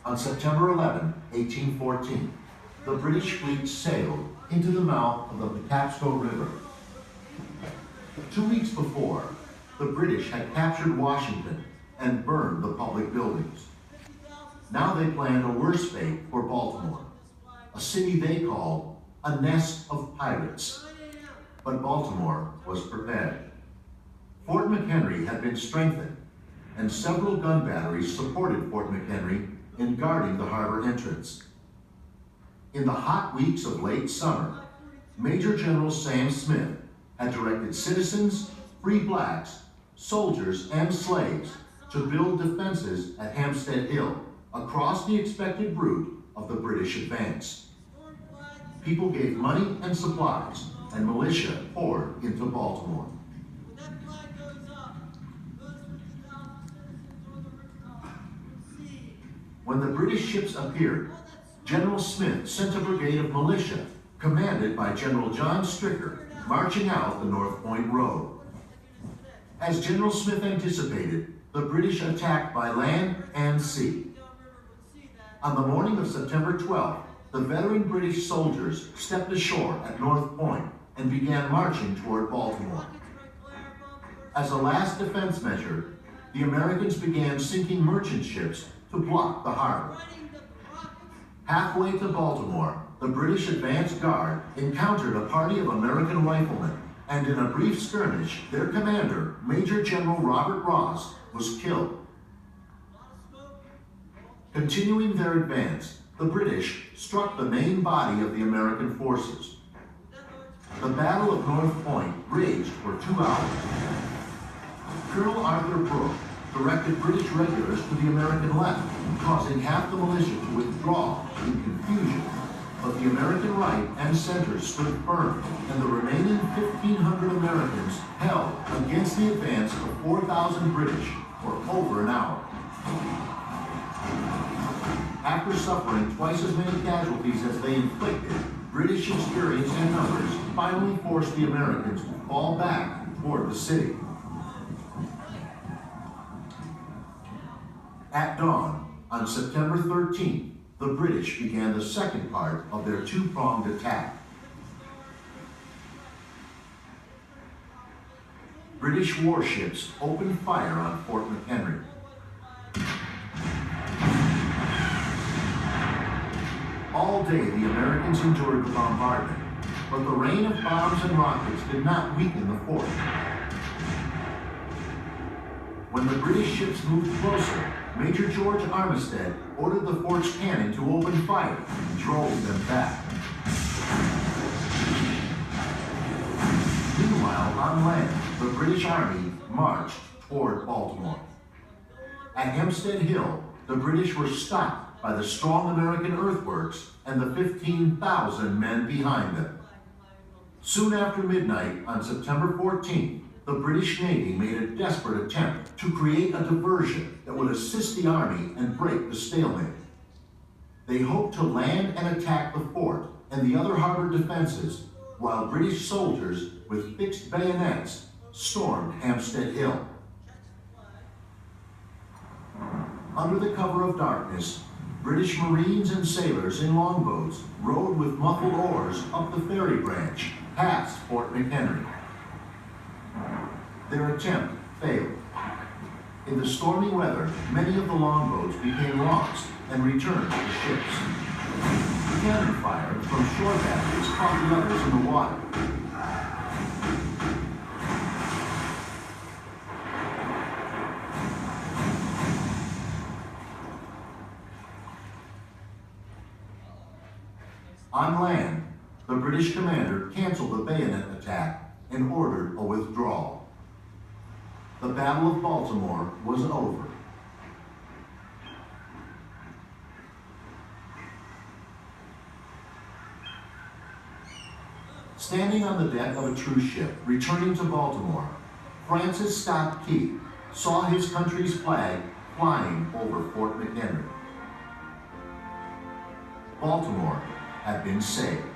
On September 11, 1814, the British fleet sailed into the mouth of the Patapsco River. 2 weeks before, the British had captured Washington and burned the public buildings. Now they planned a worse fate for Baltimore, a city they called a nest of pirates. But Baltimore was prepared. Fort McHenry had been strengthened, and several gun batteries supported Fort McHenry in guarding the harbor entrance. In the hot weeks of late summer, Major General Sam Smith had directed citizens, free blacks, soldiers, and slaves to build defenses at Hampstead Hill across the expected route of the British advance. People gave money and supplies, and militia poured into Baltimore. When the British ships appeared, General Smith sent a brigade of militia, commanded by General John Stricker, marching out the North Point Road. As General Smith anticipated, the British attacked by land and sea. On the morning of September 12th, the veteran British soldiers stepped ashore at North Point and began marching toward Baltimore. As a last defense measure, the Americans began sinking merchant ships to block the harbor. Halfway to Baltimore, the British advance guard encountered a party of American riflemen, and in a brief skirmish, their commander, Major General Robert Ross, was killed. Continuing their advance, the British struck the main body of the American forces. The Battle of North Point raged for 2 hours. Colonel Arthur Brooke directed British regulars to the American left, causing half the militia to withdraw in confusion. But the American right and center stood firm, and the remaining 1,500 Americans held against the advance of 4,000 British for over an hour. After suffering twice as many casualties as they inflicted, British experience and numbers finally forced the Americans to fall back toward the city. At dawn, on September 13th, the British began the second part of their two-pronged attack. British warships opened fire on Fort McHenry. All day, the Americans endured the bombardment, but the rain of bombs and rockets did not weaken the fort. When the British ships moved closer, Major George Armistead ordered the fort's cannon to open fire and drove them back. Meanwhile, on land, the British Army marched toward Baltimore. At Hampstead Hill, the British were stopped by the strong American earthworks and the 15,000 men behind them. Soon after midnight on September 14th, the British Navy made a desperate attempt to create a diversion that would assist the Army and break the stalemate. They hoped to land and attack the fort and the other harbor defenses, while British soldiers with fixed bayonets stormed Hampstead Hill. Under the cover of darkness, British Marines and sailors in longboats rowed with muffled oars up the ferry branch past Fort McHenry. Their attempt failed. In the stormy weather, many of the longboats became lost and returned to the ships. Cannon fire from shore batteries caught the others in the water. On land, the British commander canceled the bayonet attack and ordered a withdrawal. The Battle of Baltimore was over. Standing on the deck of a cruise ship returning to Baltimore, Francis Scott Key saw his country's flag flying over Fort McHenry. Baltimore had been saved.